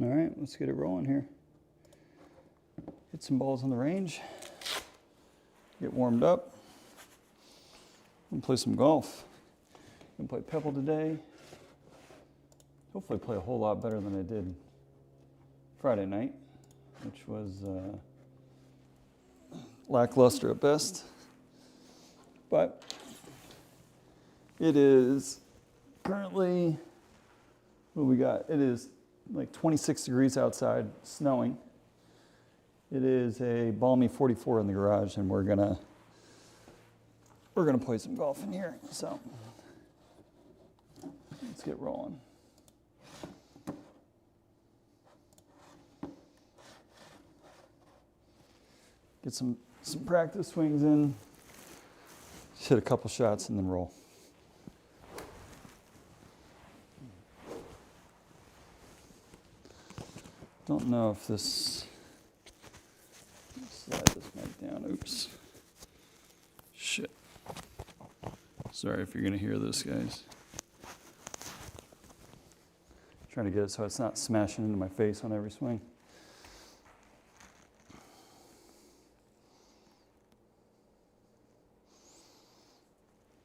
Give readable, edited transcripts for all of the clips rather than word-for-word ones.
All right, let's get it rolling here. Hit some balls on the range. Get warmed up. And play some golf. I'm gonna play Pebble today. Hopefully play a whole lot better than I did Friday night, which was lackluster at best. But it is currently, what we got? It is like 26 degrees outside, snowing. It is a balmy 44 in the garage, and we're gonna play some golf in here. So let's get rolling. Get some practice swings in. Just hit a couple shots and then roll. Don't know if this, slide this mic down, oops. Shit. Sorry if you're gonna hear this, guys. Trying to get it so it's not smashing into my face on every swing.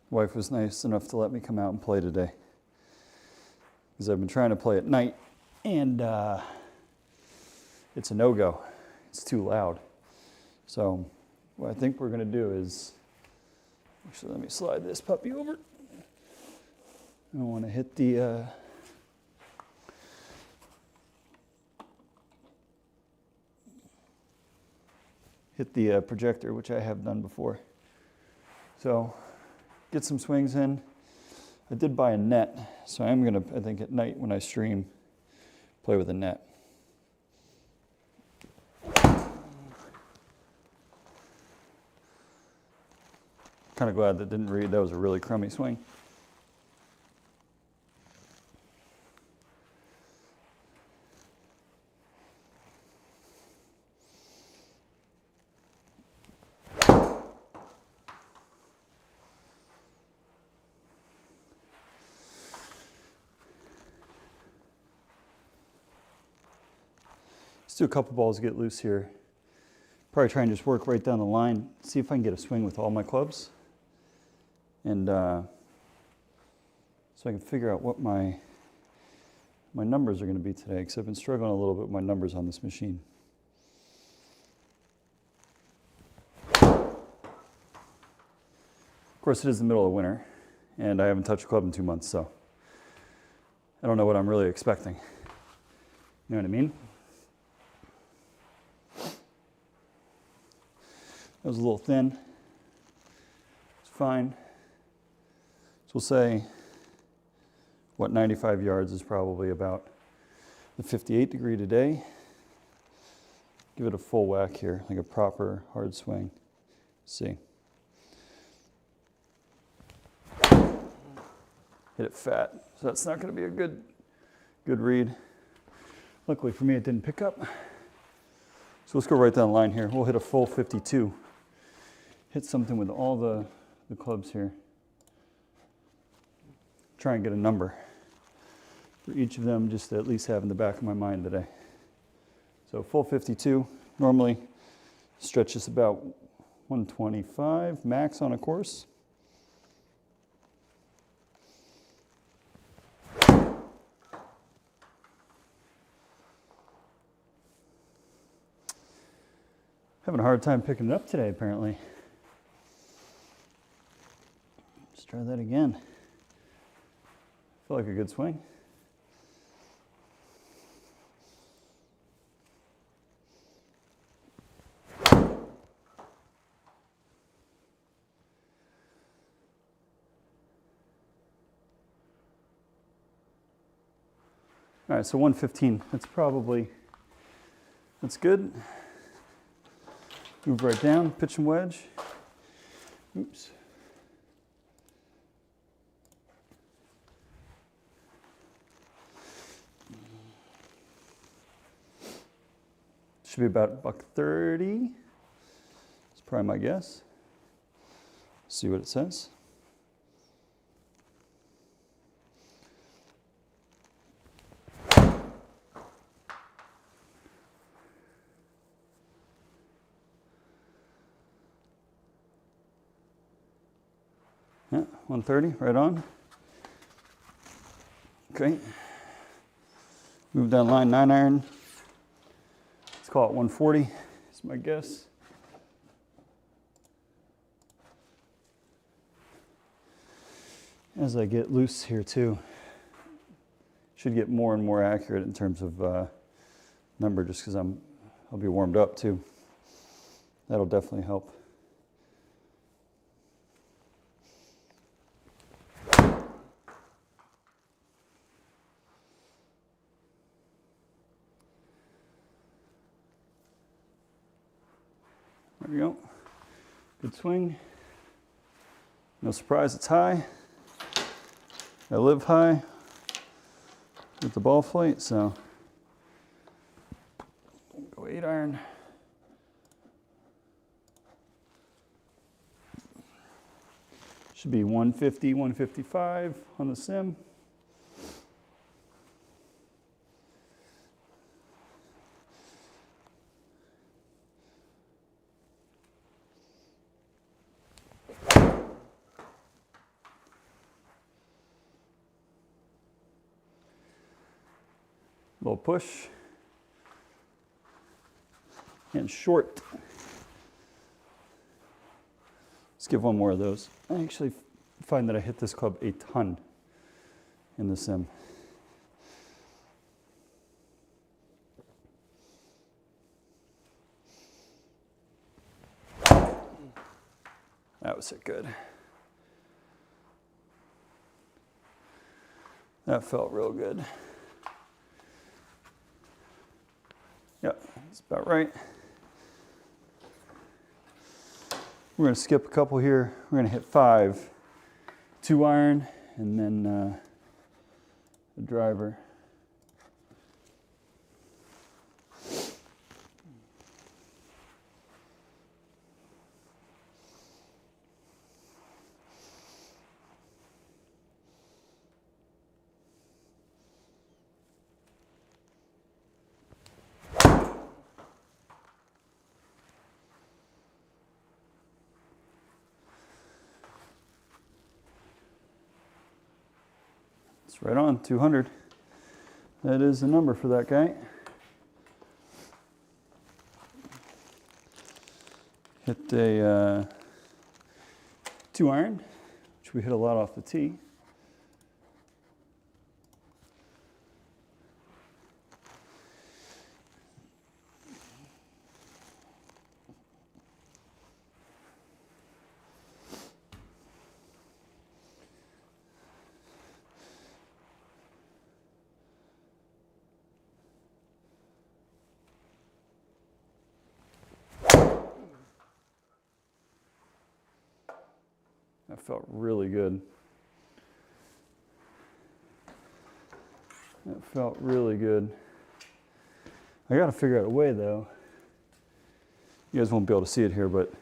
Wife was nice enough to let me come out and play today, because I've been trying to play at night, and it's a no-go. It's too loud. So what I think we're gonna do is, actually let me slide this puppy over. I wanna hit the projector, which I have done before. So get some swings in. I did buy a net, so I'm gonna, I think at night when I stream, play with a net. Kind of glad that didn't read. That was a really crummy swing. Let's do a couple balls to get loose here. Probably try and just work right down the line, see if I can get a swing with all my clubs. And so I can figure out what my numbers are going to be today, because I've been struggling a little bit with my numbers on this machine. Of course, it is the middle of winter, and I haven't touched a club in 2 months, so I don't know what I'm really expecting. You know what I mean? That was a little thin. It's fine. So we'll say, what, 95 yards is probably about the 58 degree today. Give it a full whack here, like a proper hard swing. See. Hit it fat, so that's not going to be a good read. Luckily for me, it didn't pick up. So let's go right down the line here. We'll hit a full 52. Hit something with all the clubs here. Try and get a number for each of them, just to at least have in the back of my mind today. So full 52, normally stretches about 125 max on a course. Having a hard time picking it up today, apparently. Let's try that again. Feel like a good swing. All right, so 115, that's good. Move right down, pitch and wedge. Oops. Should be about $130. That's probably my guess. See what it says. Yeah, 130, right on. Okay. Move down line, 9-iron. Let's call it 140, is my guess. As I get loose here too, should get more and more accurate in terms of number, just because I'll be warmed up too. That'll definitely help. There we go. Good swing. No surprise, it's high. I live high with the ball flight, so go 8-iron. Should be 150, 155 on the sim. Little push and short. Let's give one more of those. I actually find that I hit this club a ton in the sim. That was it good. That felt real good. Yep, that's about right. We're going to skip a couple here. We're going to hit 5, 2-iron, and then the driver. It's right on, 200. That is the number for that guy. Hit a 2-iron, which we hit a lot off the tee. That felt really good. That felt really good. I got to figure out a way though. You guys won't be able to see it here, but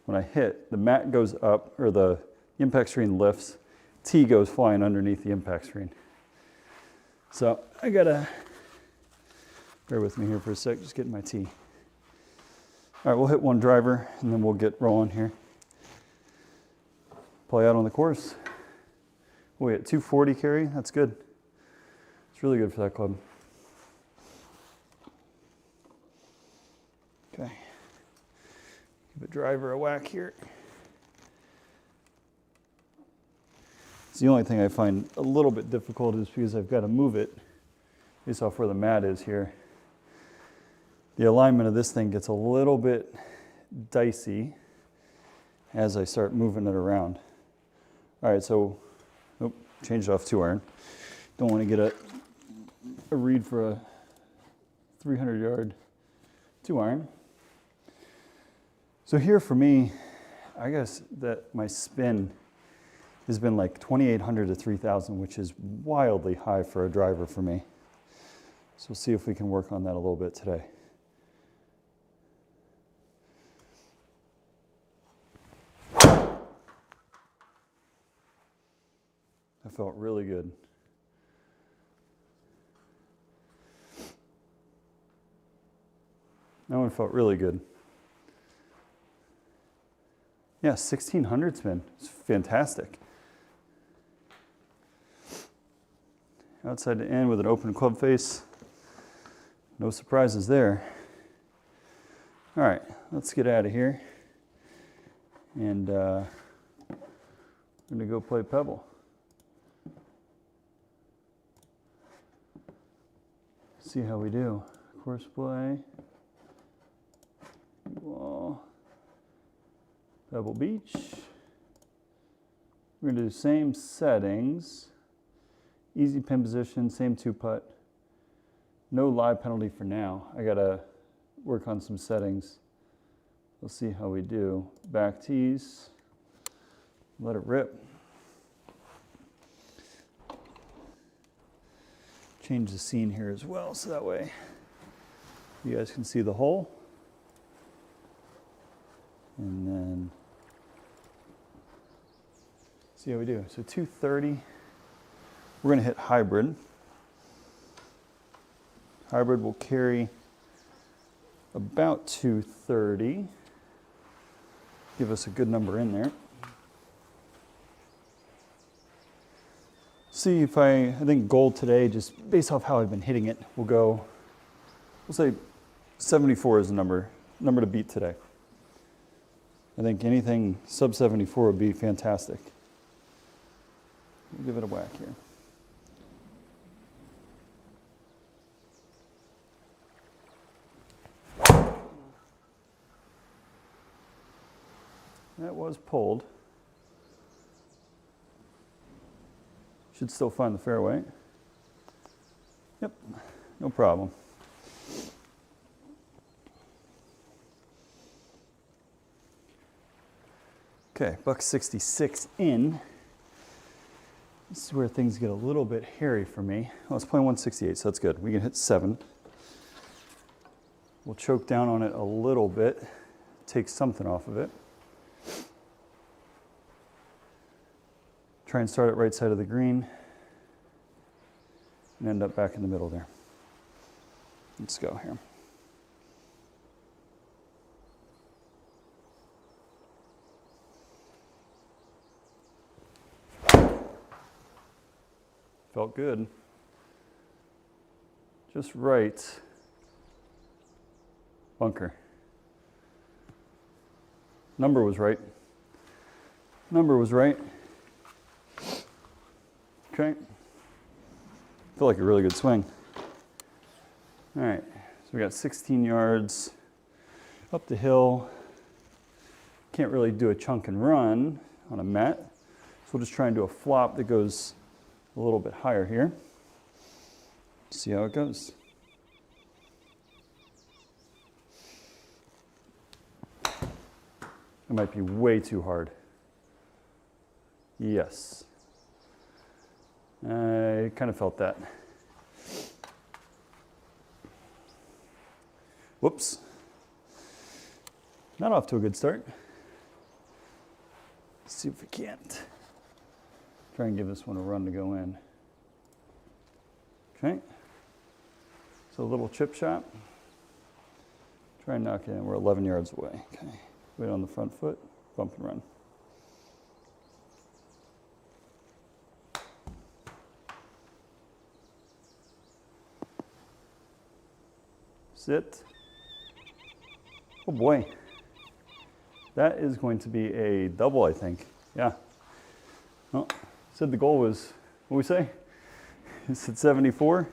when I hit, the mat goes up, or the impact screen lifts, tee goes flying underneath the impact screen. So I gotta, bear with me here for a sec, just getting my tee. All right, we'll hit one driver and then we'll get rolling here. Play out on the course. We at 240 carry, that's good. It's really good for that club. Okay. Give a driver a whack here. It's the only thing I find a little bit difficult is because I've got to move it based off where the mat is here. The alignment of this thing gets a little bit dicey as I start moving it around. All right, so, changed off 2-iron. Don't want to get a read for a 300-yard 2-iron. So here for me, I guess that my spin has been like 2,800 to 3,000, which is wildly high for a driver for me. So we'll see if we can work on that a little bit today. That felt really good. That one felt really good. Yeah, 1600 spin. It's fantastic. Outside to in with an open club face. No surprises there. All right, let's get out of here. And we're gonna go play Pebble. See how we do. Course play. Ball. Pebble Beach. We're gonna do the same settings. Easy pin position, same 2-putt. No live penalty for now. I gotta work on some settings. We'll see how we do. Back tees. Let it rip. Change the scene here as well, so that way you guys can see the hole. And then see how we do. So 230. We're going to hit hybrid. Hybrid will carry about 230. Give us a good number in there. See if I think gold today, just based off how I've been hitting it, we'll say 74 is the number to beat today. I think anything sub 74 would be fantastic. We'll give it a whack here. That was pulled. Should still find the fairway. Yep, no problem. Okay, buck 66 in. This is where things get a little bit hairy for me. Oh, it's playing 168, so that's good. We can hit 7. We'll choke down on it a little bit, take something off of it. Try and start at right side of the green and end up back in the middle there. Let's go here. Felt good. Just right. Bunker. Number was right. Number was right. Okay. Feel like a really good swing. All right, so we got 16 yards up the hill. Can't really do a chunk and run on a mat, so we'll just try and do a flop that goes a little bit higher here. See how it goes. It might be way too hard. Yes. I kind of felt that. Whoops. Not off to a good start. Let's see if we can't. Try and give this one a run to go in. Okay. So a little chip shot. Try and knock it in. We're 11 yards away. Okay. Wait on the front foot. Bump and run. Sit. Oh boy. That is going to be a double, I think. Yeah. Well, said the goal was, what we say? It's at 74,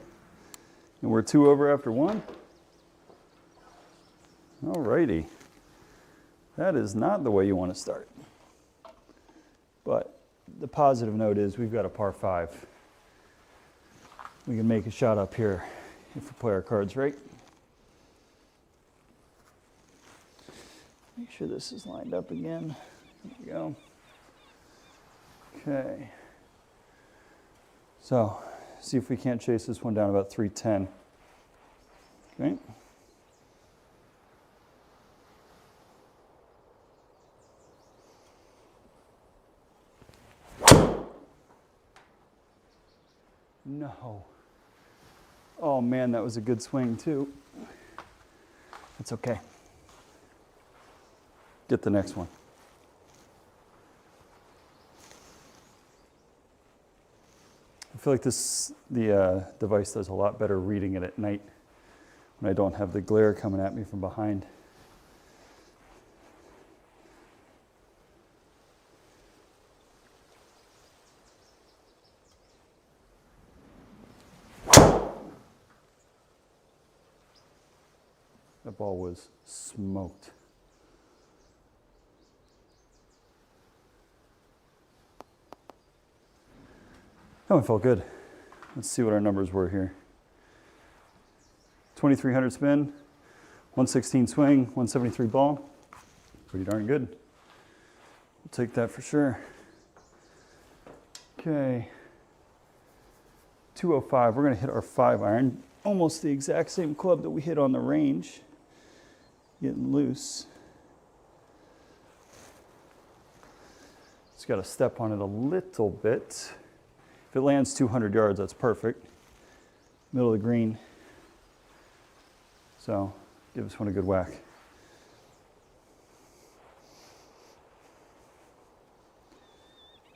and we're 2 over after 1. All righty. That is not the way you want to start. But the positive note is we've got a par 5. We can make a shot up here if we play our cards right. Make sure this is lined up again. There we go. Okay. So, see if we can't chase this one down about 310. Okay. No. Oh man, that was a good swing too. It's okay. Get the next one. I feel like the device does a lot better reading it at night when I don't have the glare coming at me from behind. That ball was smoked. That one felt good. Let's see what our numbers were here. 2,300 spin, 116 swing, 173 ball. Pretty darn good. We'll take that for sure. Okay. 205, we're gonna hit our 5-iron. Almost the exact same club that we hit on the range. Getting loose. Just got to step on it a little bit. If it lands 200 yards, that's perfect. Middle of the green. So give this one a good whack.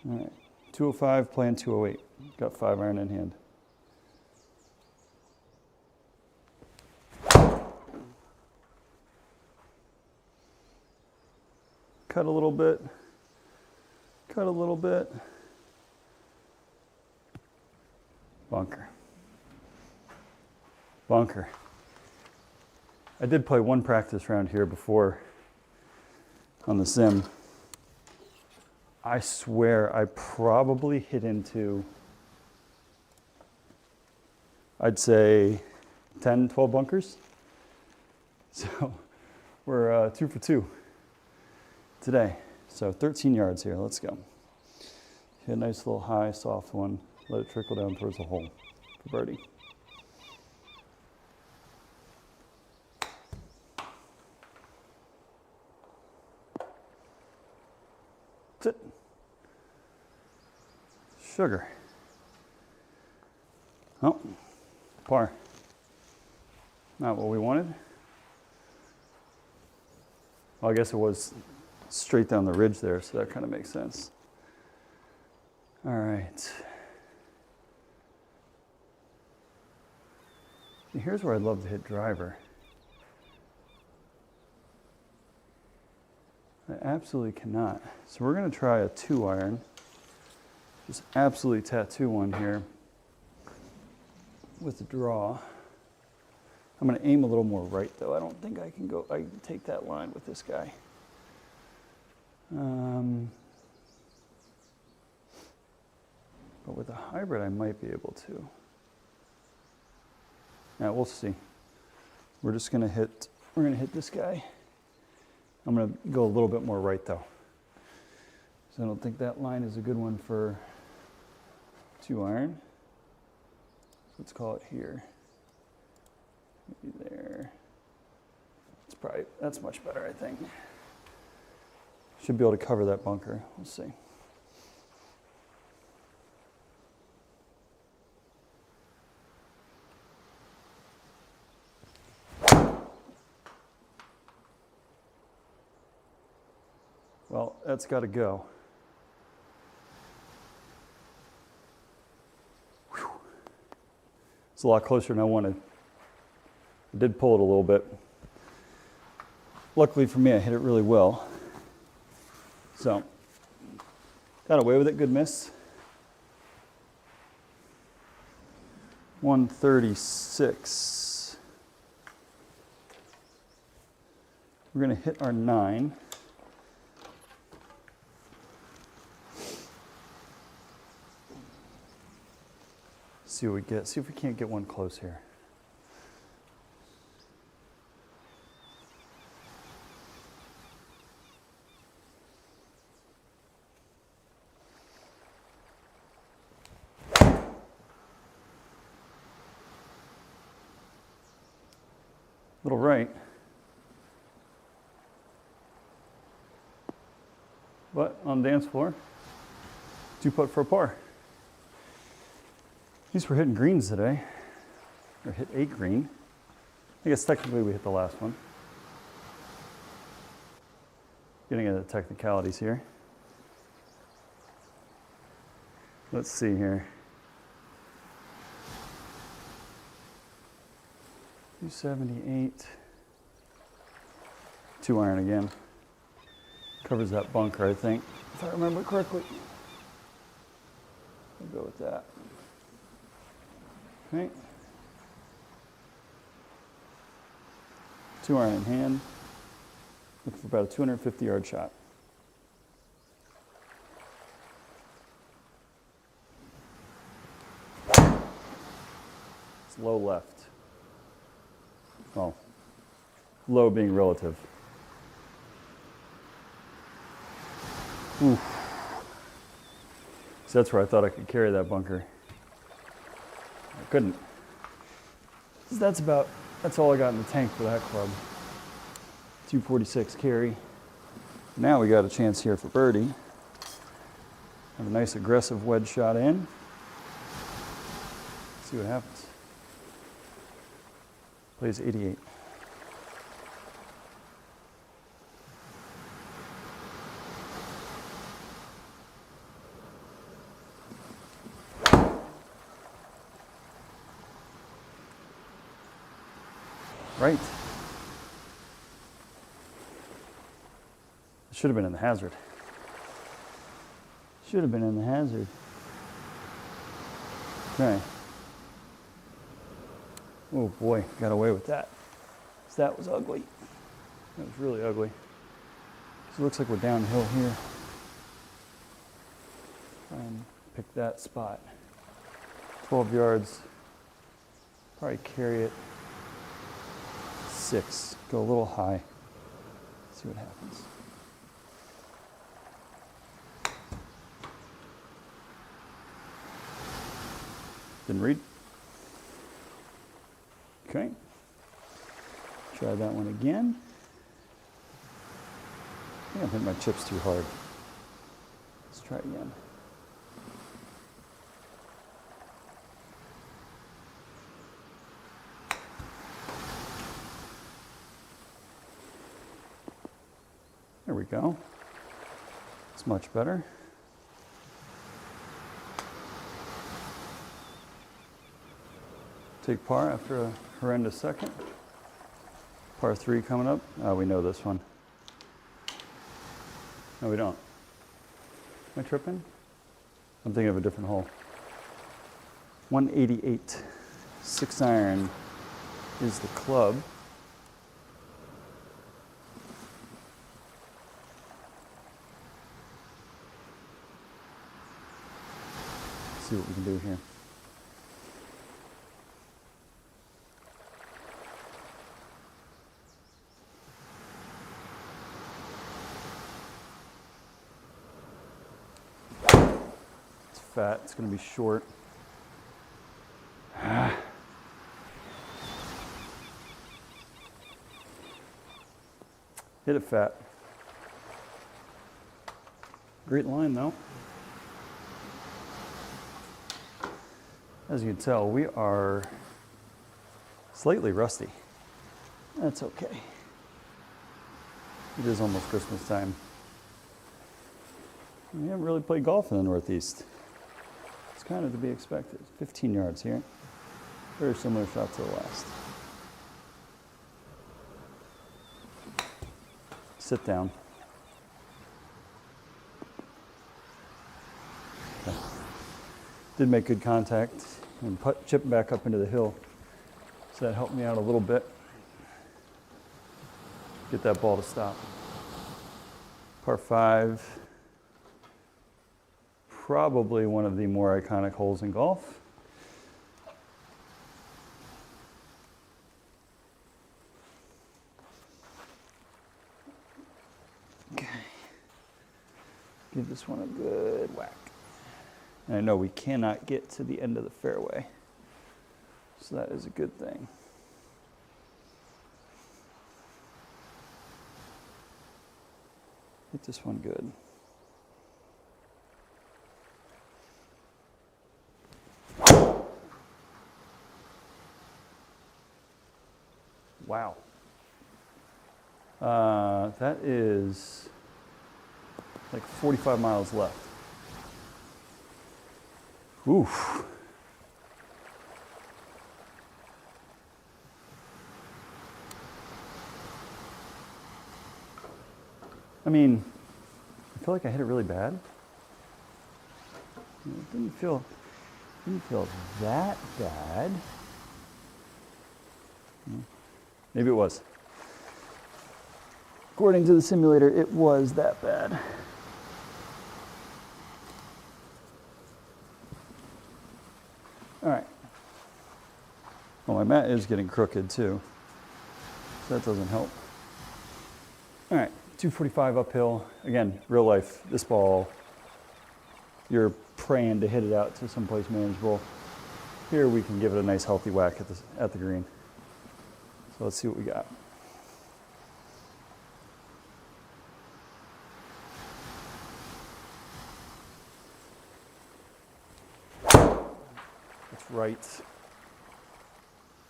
All right, 205, playing 208. Got 5-iron in hand. Cut a little bit, cut a little bit. Bunker. Bunker. I did play one practice round here before on the sim. I swear I probably hit into, I'd say 10, 12 bunkers. So we're 2 for 2 today. So 13 yards here, let's go. Hit a nice little high, soft one. Let it trickle down towards the hole for birdie. That's it. Sugar. Oh, par. Not what we wanted. Well, I guess it was straight down the ridge there, so that kind of makes sense. All right. Here's where I'd love to hit driver. I absolutely cannot. So we're going to try a 2-iron. Just absolutely tattoo one here with the draw. I'm going to aim a little more right, though. I don't think I can take that line with this guy. But with a hybrid, I might be able to. Yeah, we'll see. We're gonna hit this guy. I'm gonna go a little bit more right though. So I don't think that line is a good one for 2-iron. So let's call it here. Maybe there. That's much better, I think. Should be able to cover that bunker. We'll see. Well, that's got to go. Whew. It's a lot closer than I wanted. I did pull it a little bit. Luckily for me, I hit it really well. So, got away with it, good miss. 136. We're going to hit our 9. See what we get. See if we can't get one close here. Little right. But on the dance floor, 2-putt for a par. At least we're hitting greens today. Or hit a green. I guess technically we hit the last one. Getting into the technicalities here. Let's see here. 278. 2 iron again. Covers that bunker, I think, if I remember correctly. I'll go with that. Okay. 2 iron in hand. Looking for about a 250-yard shot. It's low left. Well, low being relative. Oof. So that's where I thought I could carry that bunker. I couldn't. So that's all I got in the tank for that club. 246 carry. Now we got a chance here for birdie. Have a nice aggressive wedge shot in. See what happens. Plays 88. Right. Should have been in the hazard. Should have been in the hazard. Okay. Oh boy, got away with that. That was ugly. That was really ugly. So it looks like we're downhill here. Try and pick that spot. 12 yards. Probably carry it. 6. Go a little high. See what happens. Didn't read. Okay. Try that one again. I think I'm hitting my chips too hard. Let's try again. There we go. It's much better. Take par after a horrendous second. Par 3 coming up. We know this one. No, we don't. Am I tripping? I'm thinking of a different hole. 188. 6 iron is the club. See what we can do here. It's fat, it's going to be short. Hit it fat. Great line though. As you can tell, we are slightly rusty. That's okay. It is almost Christmas time. We haven't really played golf in the Northeast. It's kind of to be expected. 15 yards here. Very similar shot to the last. Sit down. Okay. Did make good contact and chip back up into the hill. So that helped me out a little bit. Get that ball to stop. Par 5. Probably one of the more iconic holes in golf. Okay. Give this one a good whack. And I know we cannot get to the end of the fairway, so that is a good thing. Hit this one good. Wow. That is like 45 miles left. Oof. I mean, I feel like I hit it really bad. It didn't feel that bad. Maybe it was. According to the simulator, it was that bad. All right. Well, my mat is getting crooked too, so that doesn't help. All right, 245 uphill. Again, real life, this ball, you're praying to hit it out to someplace manageable. Here we can give it a nice healthy whack at the green. So let's see what we got. That's right.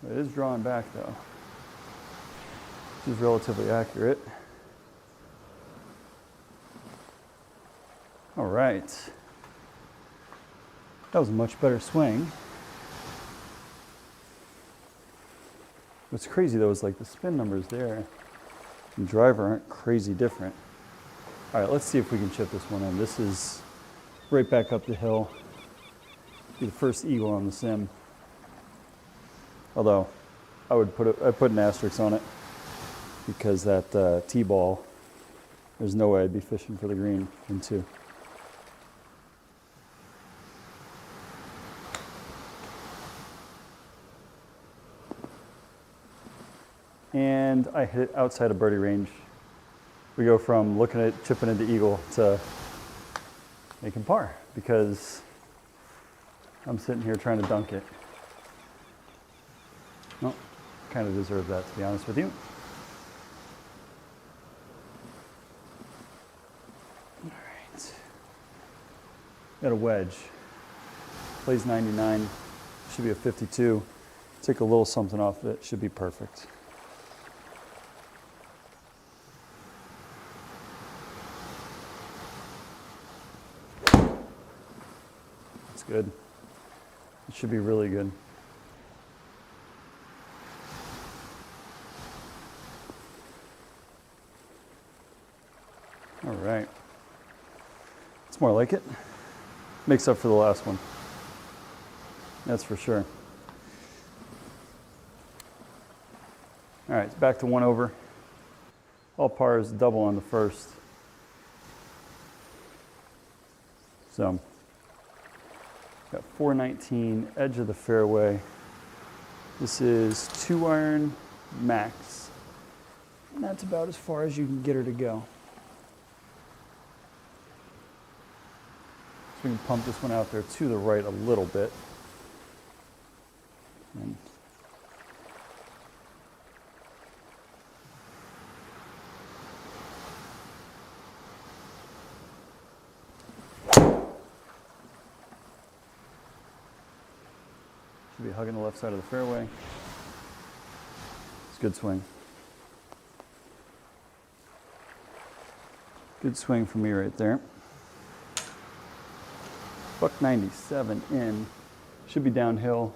It is drawing back though. This is relatively accurate. All right. That was a much better swing. What's crazy though is like the spin numbers there and driver aren't crazy different. All right, let's see if we can chip this one in. This is right back up the hill. Be the first eagle on the sim. Although I put an asterisk on it because that T-ball, there's no way I'd be fishing for the green in two. And I hit it outside of birdie range. We go from looking at chipping into eagle to making par because I'm sitting here trying to dunk it. Well, kind of deserve that, to be honest with you. All right. Got a wedge. Plays 99. Should be a 52. Take a little something off of it. Should be perfect. That's good. It should be really good. All right. It's more like it. Makes up for the last one. That's for sure. All right, it's back to 1 over. All pars, double on the first. So, got 419, edge of the fairway. This is 2-iron max. And that's about as far as you can get her to go. So we can pump this one out there to the right a little bit. And should be hugging the left side of the fairway. It's a good swing. Good swing for me right there. Buck 97 in. Should be downhill.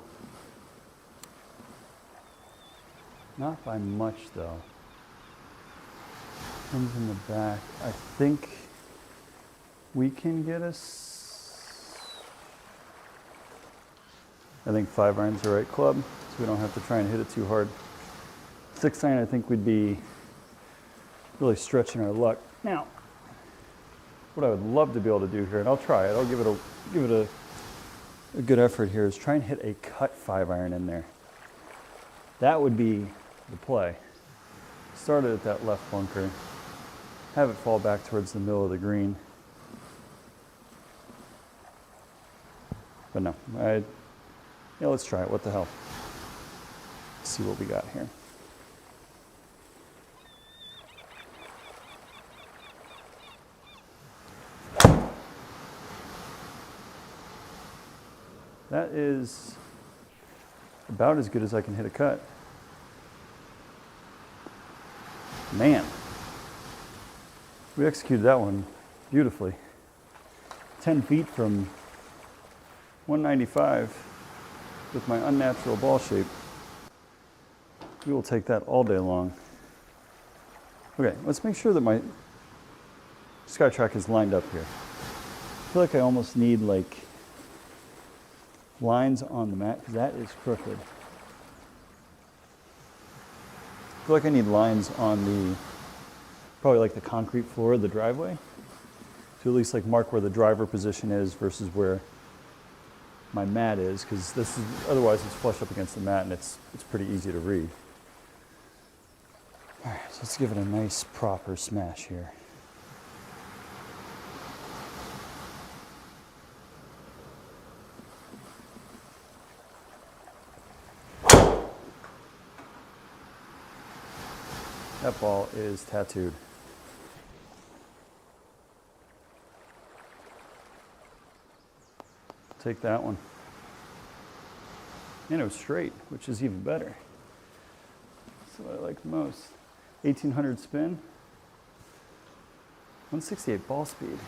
Not by much though. Pins in the back. I think we can get us. I think 5-iron's the right club, so we don't have to try and hit it too hard. 6-iron, I think we'd be really stretching our luck. Now, what I would love to be able to do here, and I'll try it, I'll give it a good effort here, is try and hit a cut 5-iron in there. That would be the play. Start it at that left bunker, have it fall back towards the middle of the green. But no, yeah, let's try it. What the hell? Let's see what we got here. That is about as good as I can hit a cut. Man, we executed that one beautifully. 10 feet from 195 with my unnatural ball shape. We will take that all day long. Okay, let's make sure that my SkyTrack is lined up here. I feel like I almost need like lines on the mat because that is crooked. I feel like I need lines on the, probably like the concrete floor of the driveway to at least like mark where the driver position is versus where my mat is, because this is, otherwise it's flush up against the mat and it's pretty easy to read. All right, so let's give it a nice proper smash here. That ball is tattooed. Take that one. And it was straight, which is even better. That's what I like the most. 1800 spin. 168 ball speed.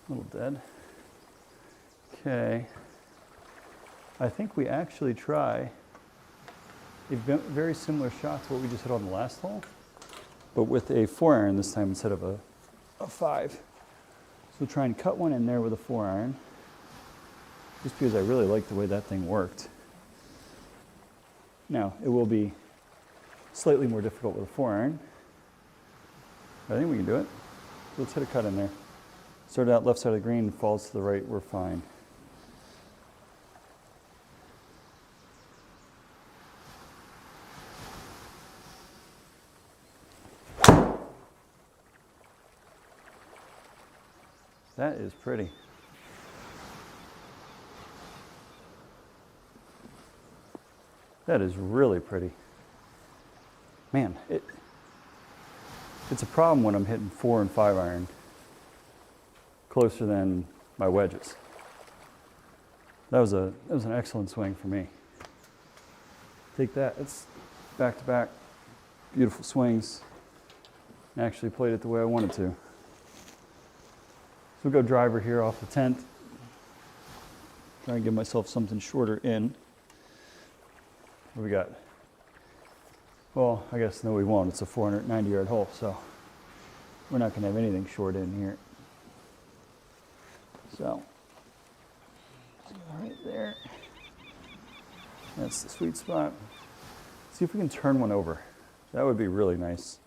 A little dead. Okay. I think we actually try a very similar shot to what we just hit on the last hole, but with a 4-iron this time instead of a 5. So try and cut one in there with a 4-iron, just because I really like the way that thing worked. Now, it will be slightly more difficult with a 4-iron. I think we can do it. So let's hit a cut in there. Start out left side of the green, falls to the right, we're fine. That is pretty. That is really pretty. Man, it's a problem when I'm hitting 4 and 5 iron closer than my wedges. That was an excellent swing for me. Take that. It's back to back, beautiful swings. I actually played it the way I wanted to. So we'll go driver here off the 10th. Try and give myself something shorter in. What do we got? Well, I guess no we won't. It's a 490-yard hole, so we're not going to have anything short in here. So, right there. That's the sweet spot. See if we can turn one over. That would be really nice.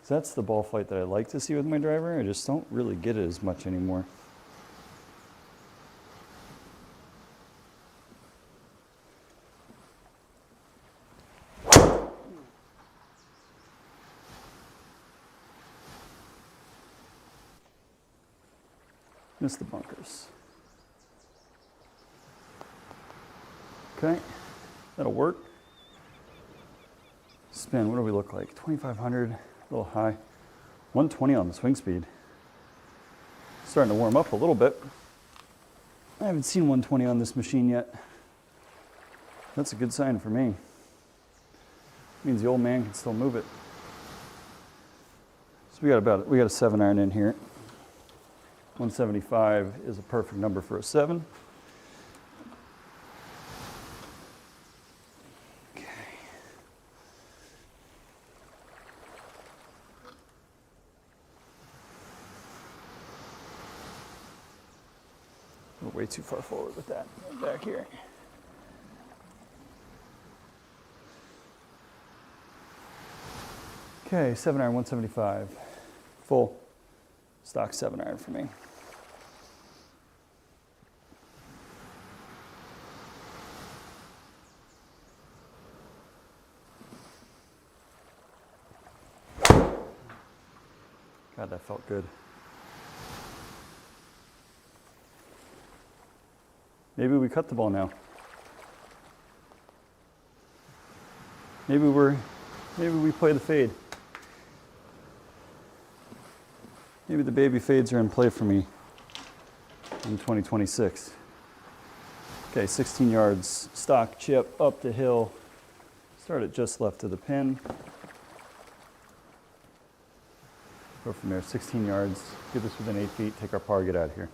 That's the ball flight that I like to see with my driver. I just don't really get it as much anymore. Miss the bunkers. Okay, that'll work. Spin, what do we look like? 2,500, a little high. 120 on the swing speed. Starting to warm up a little bit. I haven't seen 120 on this machine yet. That's a good sign for me. Means the old man can still move it. So we got a 7-iron in here. 175 is a perfect number for a 7. Okay. We're way too far forward with that. Back here. Okay, 7-iron, 175. Full stock 7-iron for me. God, that felt good. Maybe we cut the ball now. Maybe we play the fade. Maybe the baby fades are in play for me in 2026. Okay, 16 yards, stock chip up the hill. Start it just left of the pin. Go from there, 16 yards, get this within 8 feet, take our par, get out of here.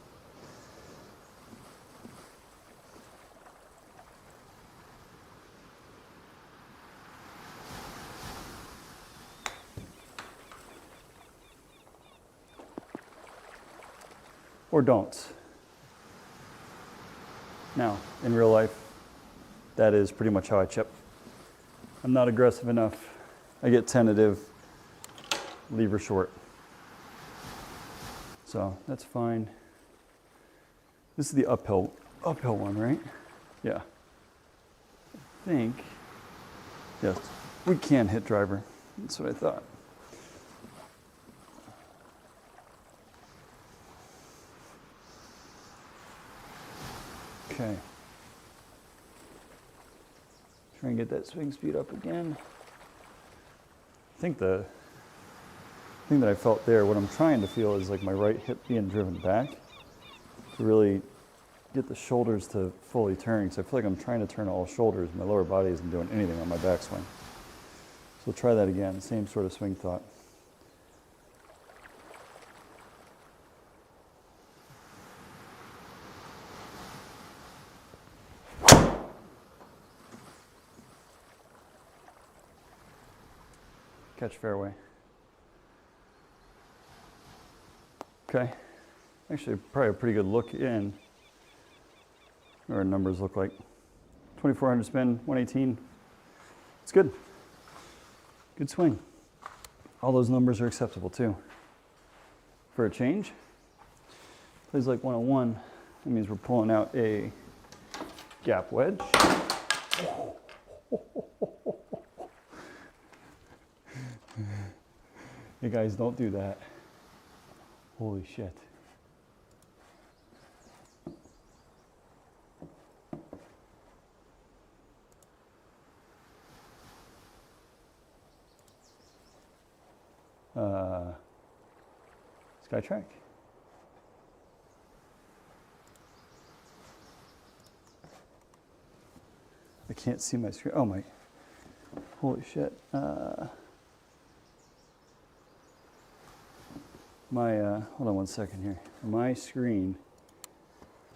or don't. Now, in real life, that is pretty much how I chip. I'm not aggressive enough. I get tentative, lever short. So that's fine. This is the uphill one, right? Yeah. I think, yes, we can hit driver. That's what I thought. Okay. Try and get that swing speed up again. I think the thing that I felt there, what I'm trying to feel is like my right hip being driven back to really get the shoulders to fully turn. Because I feel like I'm trying to turn all shoulders. My lower body isn't doing anything on my backswing. So we'll try that again, same sort of swing thought. Catch fairway. Okay. Actually, probably a pretty good look in. What our numbers look like. 2,400 spin, 118. It's good. Good swing. All those numbers are acceptable too. For a change, plays like 101. That means we're pulling out a gap wedge. You guys, don't do that. Holy shit. Skytrack. I can't see my screen. Oh my, holy shit. Hold on one second here. My screen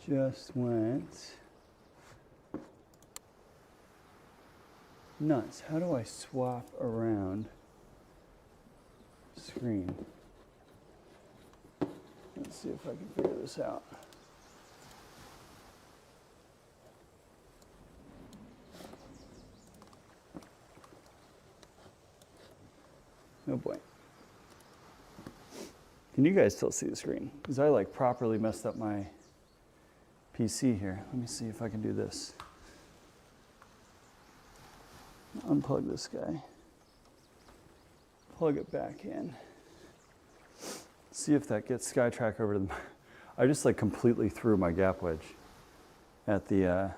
just went nuts. How do I swap around screen? Let's see if I can figure this out. Oh boy. Can you guys still see the screen? Because I like properly messed up my PC here. Let me see if I can do this. Unplug this guy. Plug it back in. See if that gets Skytrack over to the... I just like completely threw my gap wedge at the...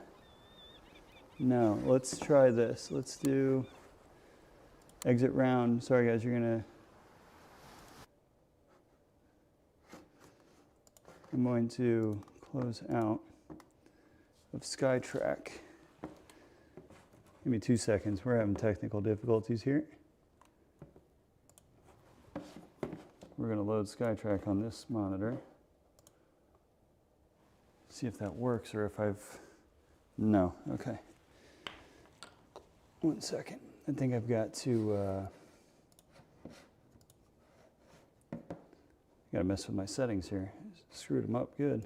No, let's try this. Let's do exit round. Sorry guys, you're gonna... I'm going to close out of Skytrack. Give me 2 seconds. We're having technical difficulties here. We're going to load Skytrack on this monitor. See if that works or if I've... No, okay. 1 second. I think I've got to... Gotta mess with my settings here. Screwed them up good.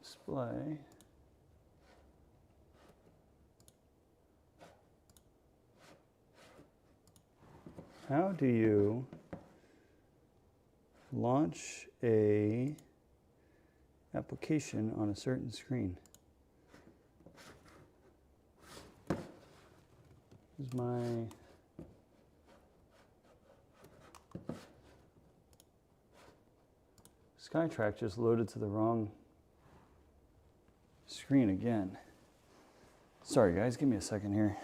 Display. How do you launch a application on a certain screen? Is my Skytrack just loaded to the wrong screen again? Sorry guys, give me a second here.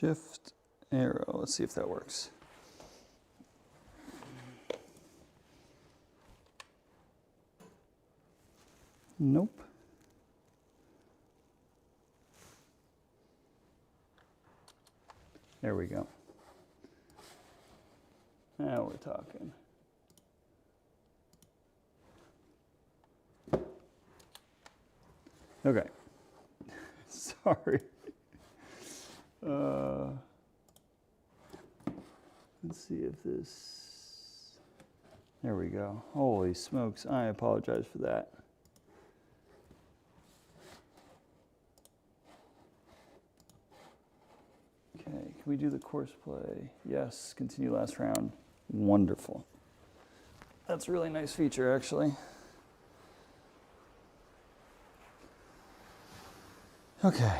Shift arrow. Let's see if that works. Nope. There we go. Now we're talking. Okay. Sorry. Let's see if this, there we go. Holy smokes, I apologize for that. Okay, can we do the course play? Yes, continue last round. Wonderful. That's a really nice feature, actually. Okay.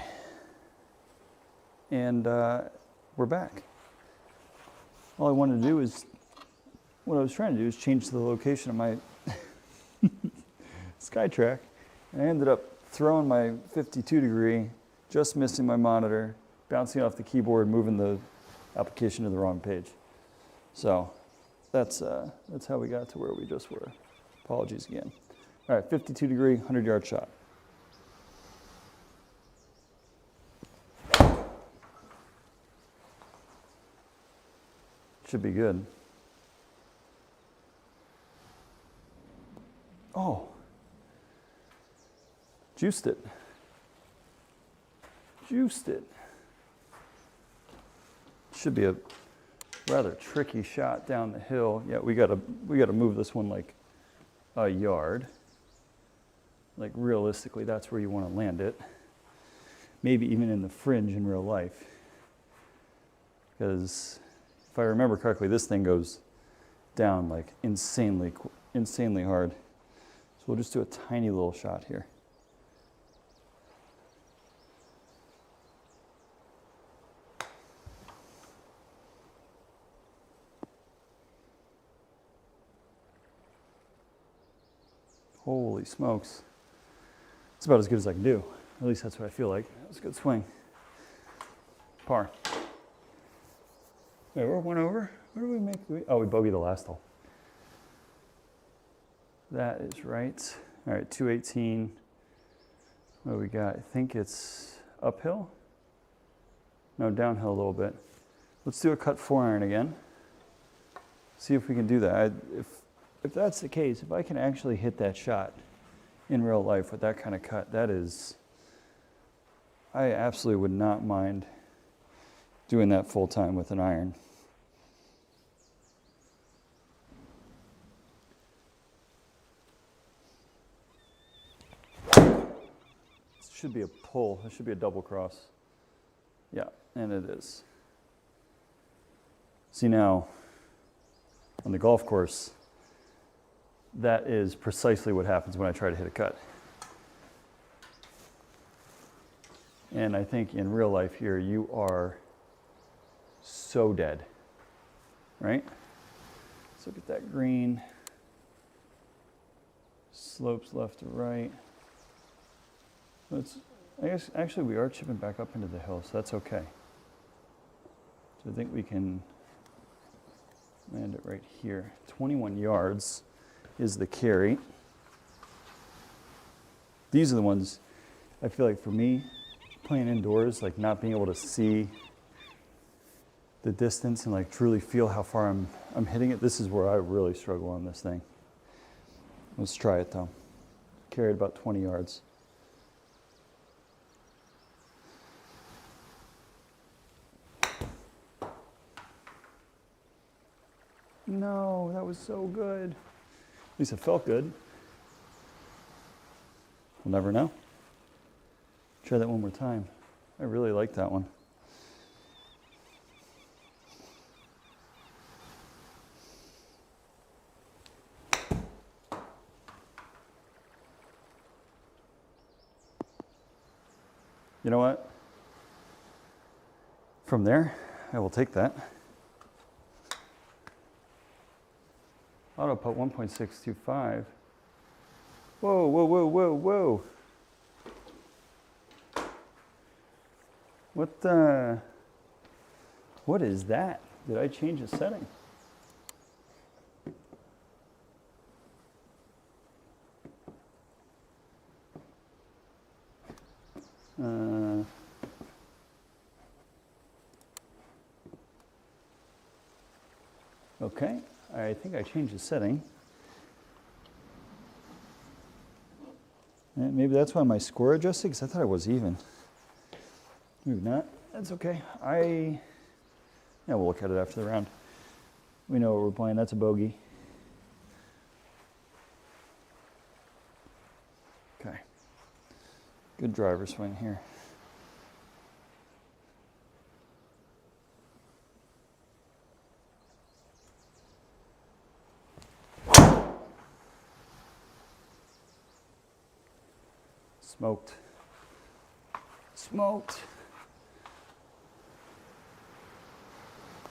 And we're back. All I wanted to do is, what I was trying to do is change the location of my SkyTrack. And I ended up throwing my 52 degree, just missing my monitor, bouncing off the keyboard, moving the application to the wrong page. So that's how we got to where we just were. Apologies again. All right, 52 degree, 100-yard shot. Should be good. Oh, juiced it. Juiced it. Should be a rather tricky shot down the hill. Yeah, we gotta move this one like a yard. Like realistically, that's where you want to land it. Maybe even in the fringe in real life. Because if I remember correctly, this thing goes down like insanely hard. So we'll just do a tiny little shot here. Holy smokes. It's about as good as I can do. At least that's what I feel like. That was a good swing. Par. Wait, we're one over? What did we make? Oh, we bogeyed the last hole. That is right. All right, 218. What do we got? I think it's uphill? No, downhill a little bit. Let's do a cut 4-iron again. See if we can do that. If that's the case, if I can actually hit that shot in real life with that kind of cut, that is, I absolutely would not mind doing that full time with an iron. It should be a pull. It should be a double cross. Yeah, and it is. See now, on the golf course, that is precisely what happens when I try to hit a cut. And I think in real life here, you are so dead, right? Let's look at that green. Slopes left to right. I guess actually we are chipping back up into the hill, so that's okay. So I think we can land it right here. 21 yards is the carry. These are the ones I feel like for me, playing indoors, like not being able to see the distance and like truly feel how far I'm hitting it. This is where I really struggle on this thing. Let's try it though. Carried about 20 yards. No, that was so good. At least it felt good. We'll never know. Try that one more time. I really like that one. You know what? From there, I will take that. Auto putt 1.625. Whoa, whoa, whoa, whoa, whoa. What the? What is that? Did I change the setting? Okay, I think I changed the setting. Maybe that's why my score adjusted, because I thought it was even. Maybe not. That's okay. Yeah, we'll look at it after the round. We know what we're playing. That's a bogey. Okay. Good driver swing here. Smoked. Smoked.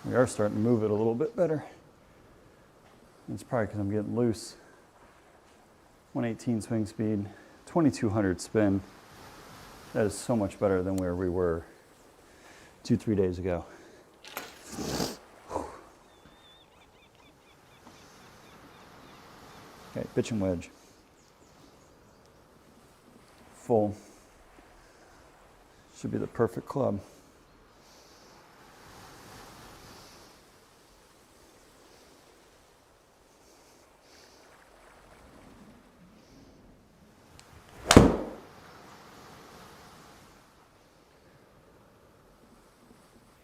We are starting to move it a little bit better. It's probably because I'm getting loose. 118 swing speed, 2200 spin. That is so much better than where we were 2-3 days ago. Okay, pitch and wedge. Full. Should be the perfect club.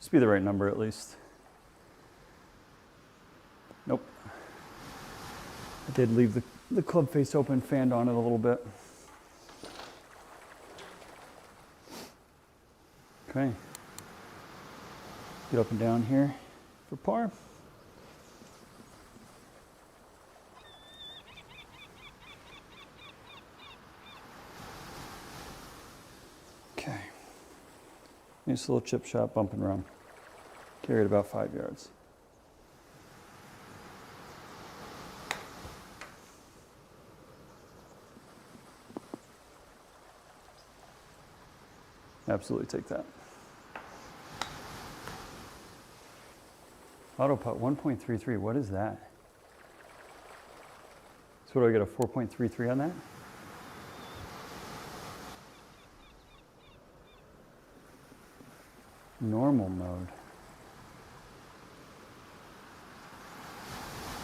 Just be the right number at least. Nope. I did leave the club face open, fanned on it a little bit. Okay. Get up and down here for par. Okay. Nice little chip shot, bump and run. Carried about 5 yards. Absolutely take that. Auto putt 1.33, what is that? So what do I get, a 4.33 on that? Normal mode.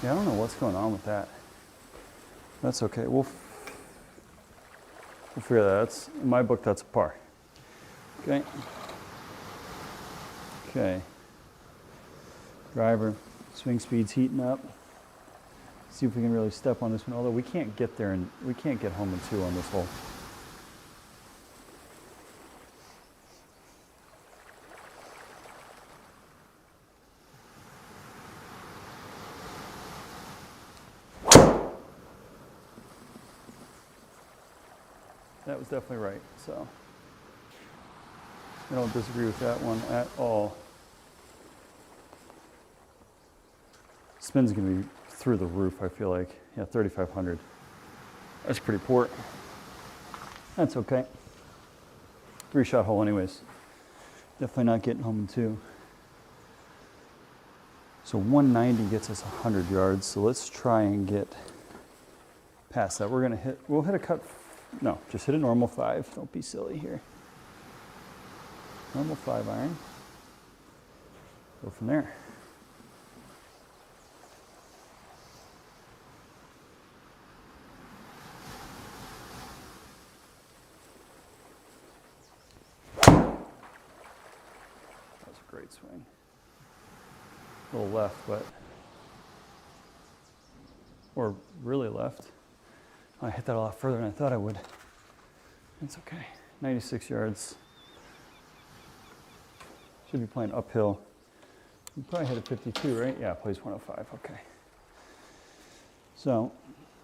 Yeah, I don't know what's going on with that. That's okay, we'll figure that out. In my book, that's a par. Okay. Okay. Driver, swing speed's heating up. See if we can really step on this one, although we can't get there and we can't get home in 2 on this hole. That was definitely right, so I don't disagree with that one at all. Spin's gonna be through the roof, I feel like. Yeah, 3,500. That's pretty poor. That's okay. 3-shot hole anyways. Definitely not getting home in 2. So 190 gets us 100 yards, so let's try and get past that. We'll hit a cut, no, just hit a normal 5. Don't be silly here. Normal 5 iron. Go from there. Great swing. A little left, but, or really left. I hit that a lot further than I thought I would. It's okay. 96 yards. Should be playing uphill. You probably hit a 52, right? Yeah, plays 105, okay. So,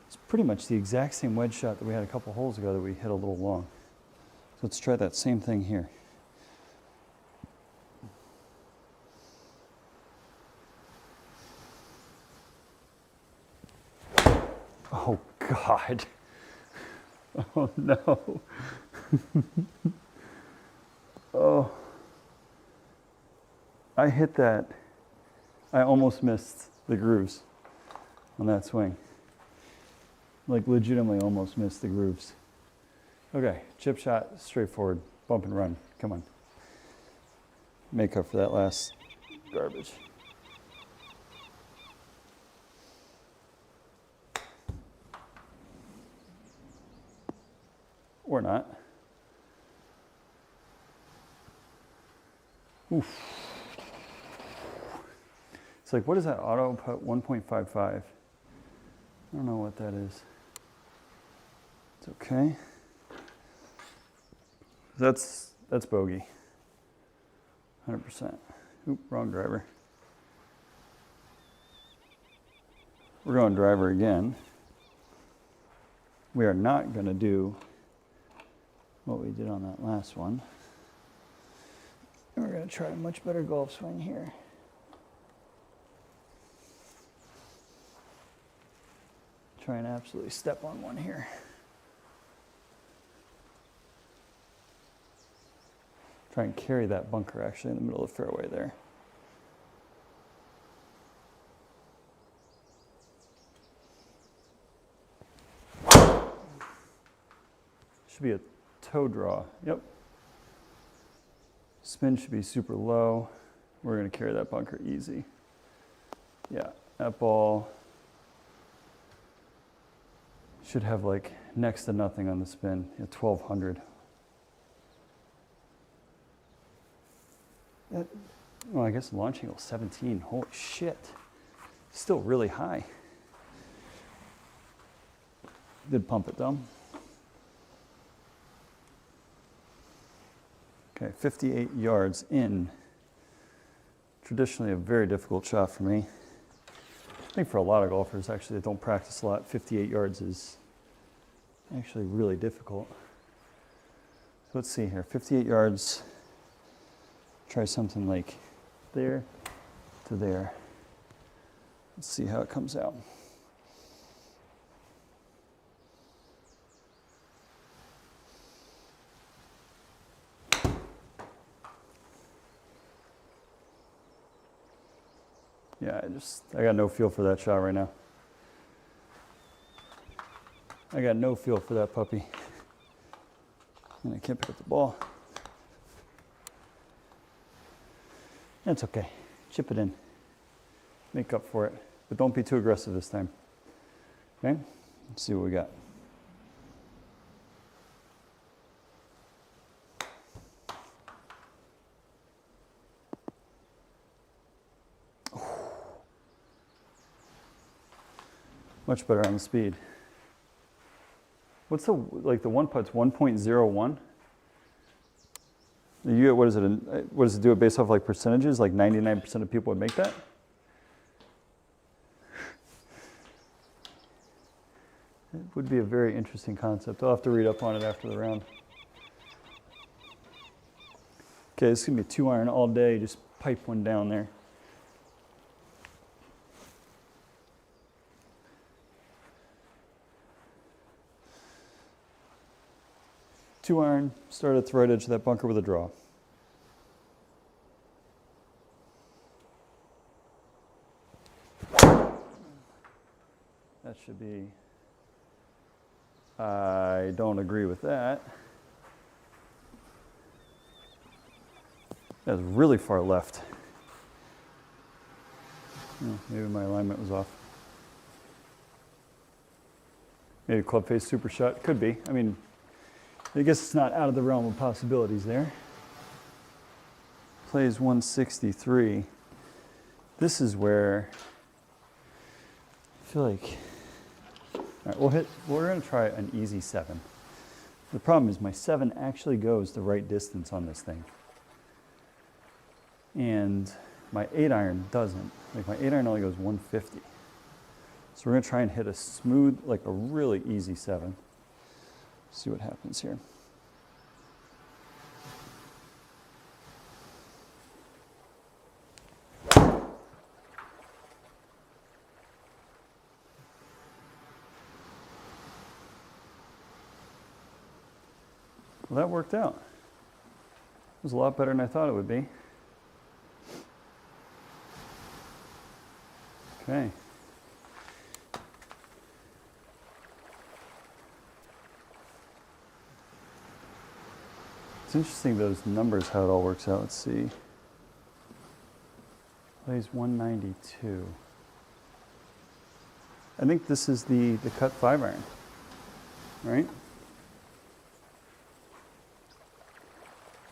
it's pretty much the exact same wedge shot that we had a couple holes ago that we hit a little long. So let's try that same thing here. Oh, God. Oh, no. I hit that, I almost missed the grooves on that swing. Like legitimately almost missed the grooves. Okay, chip shot, straightforward, bump and run, come on. Make up for that last garbage. Or not. Oof. It's like, what is that auto putt 1.55? I don't know what that is. It's okay. That's bogey. 100%. Oop, wrong driver. We're going driver again. We are not going to do what we did on that last one. And we're going to try a much better golf swing here. Try and absolutely step on one here. Try and carry that bunker actually in the middle of the fairway there. Should be a toe draw. Yep. Spin should be super low. We're going to carry that bunker easy. Yeah, that ball should have like next to nothing on the spin. Yeah, 1200. Well, I guess launch angle 17. Holy shit. Still really high. Did pump it though. Okay, 58 yards in. Traditionally a very difficult shot for me. I think for a lot of golfers actually that don't practice a lot, 58 yards is actually really difficult. So let's see here, 58 yards. Try something like there to there. Let's see how it comes out. Yeah, I got no feel for that shot right now. I got no feel for that puppy. And I can't pick up the ball. That's okay. Chip it in. Make up for it. But don't be too aggressive this time. Okay? Let's see what we got. Much better on the speed. What's the one putt's 1.01? You, what does it do it based off like percentages? Like 99% of people would make that? It would be a very interesting concept. I'll have to read up on it after the round. Okay, this is gonna be 2-iron all day. Just pipe one down there. Two-iron, start at the right edge of that bunker with a draw. That should be, I don't agree with that. That's really far left. Oh, maybe my alignment was off. Maybe club face super shot, could be. I mean, I guess it's not out of the realm of possibilities there. Plays 163. This is where I feel like, all right, we're gonna try an easy 7. The problem is my 7 actually goes the right distance on this thing. And my 8-iron doesn't. Like my 8-iron only goes 150. So we're gonna try and hit a smooth, like a really easy 7. See what happens here. Well, that worked out. It was a lot better than I thought it would be. Okay. It's interesting those numbers, how it all works out. Let's see. Plays 192. I think this is the cut 5-iron, right?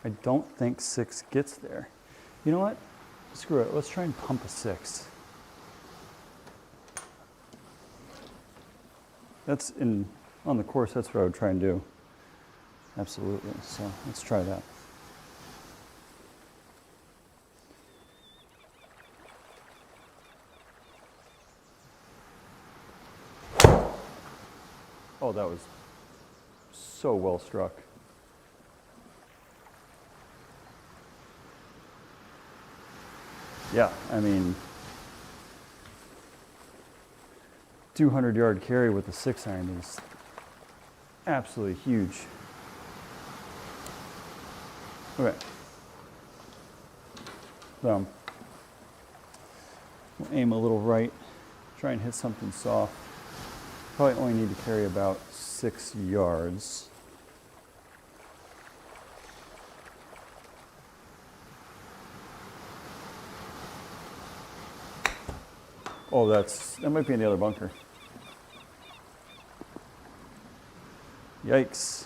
I don't think 6 gets there. You know what? Screw it. Let's try and pump a 6. That's on the course, that's what I would try and do. Absolutely. So let's try that. Oh, that was so well struck. Yeah, I mean, 200-yard carry with a 6-iron is absolutely huge. Okay. So, we'll aim a little right, try and hit something soft. Probably only need to carry about 6 yards. Oh, that might be in the other bunker. Yikes.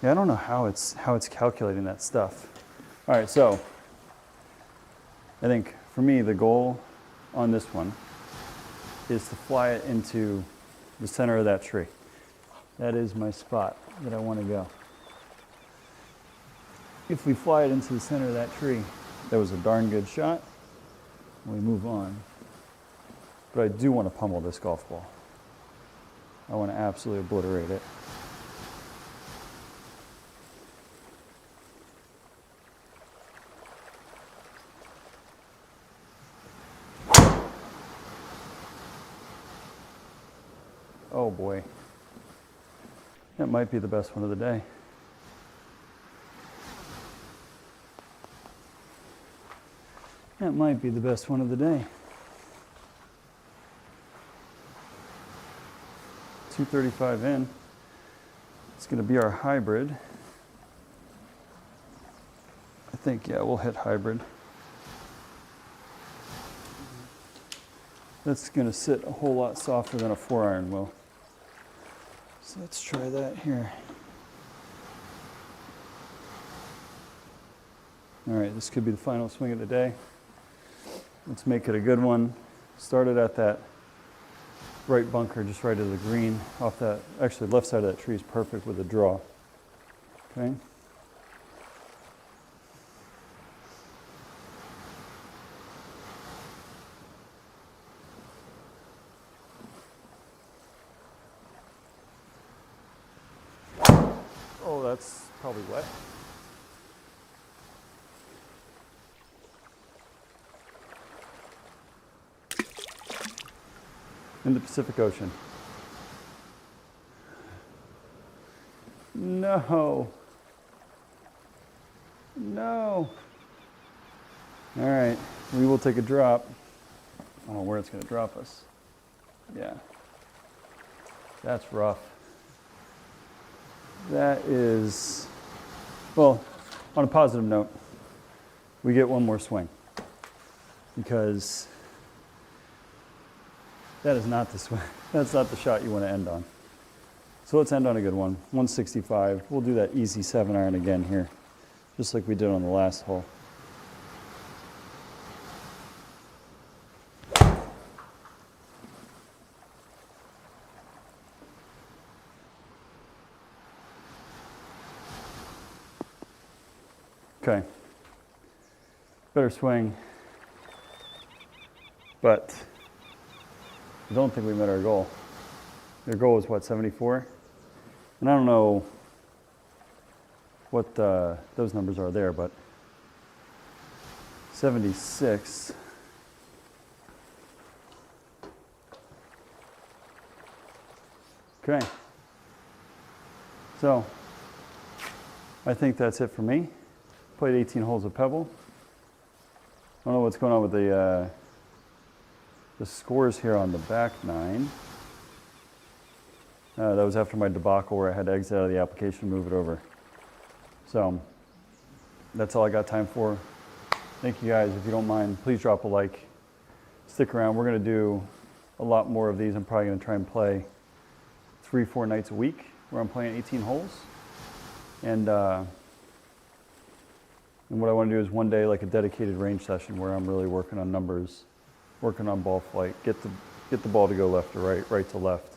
Yeah, I don't know how it's calculating that stuff. All right, so I think for me the goal on this one is to fly it into the center of that tree. That is my spot that I want to go. If we fly it into the center of that tree, that was a darn good shot. We move on. But I do want to pummel this golf ball. I want to absolutely obliterate it. Oh boy. That might be the best one of the day. That might be the best one of the day. 235 in. It's going to be our hybrid. I think, yeah, we'll hit hybrid. That's going to sit a whole lot softer than a 4-iron will. So let's try that here. All right, this could be the final swing of the day. Let's make it a good one. Started at that right bunker, just right of the green. Off that, actually left side of that tree is perfect with a draw. Okay. Oh, that's probably wet. In the Pacific Ocean. No. No. All right, we will take a drop. I don't know where it's going to drop us. Yeah. That's rough. That is, well, on a positive note, we get one more swing because that is not the swing. That's not the shot you want to end on. So let's end on a good one. 165. We'll do that easy 7-iron again here, just like we did on the last hole. Okay. Better swing, but I don't think we met our goal. Their goal was what, 74? And I don't know what those numbers are there, but 76. Okay. So, I think that's it for me. Played 18 holes of Pebble. I don't know what's going on with the scores here on the back nine. That was after my debacle where I had to exit out of the application and move it over. So, that's all I got time for. Thank you guys. If you don't mind, please drop a like. Stick around. We're going to do a lot more of these. I'm probably going to try and play 3-4 nights a week where I'm playing 18 holes. And what I want to do is one day like a dedicated range session where I'm really working on numbers, working on ball flight, get the ball to go left to right, right to left,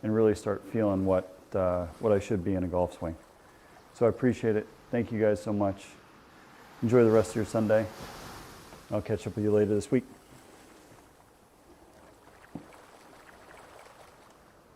and really start feeling what I should be in a golf swing. So I appreciate it. Thank you guys so much. Enjoy the rest of your Sunday. I'll catch up with you later this week.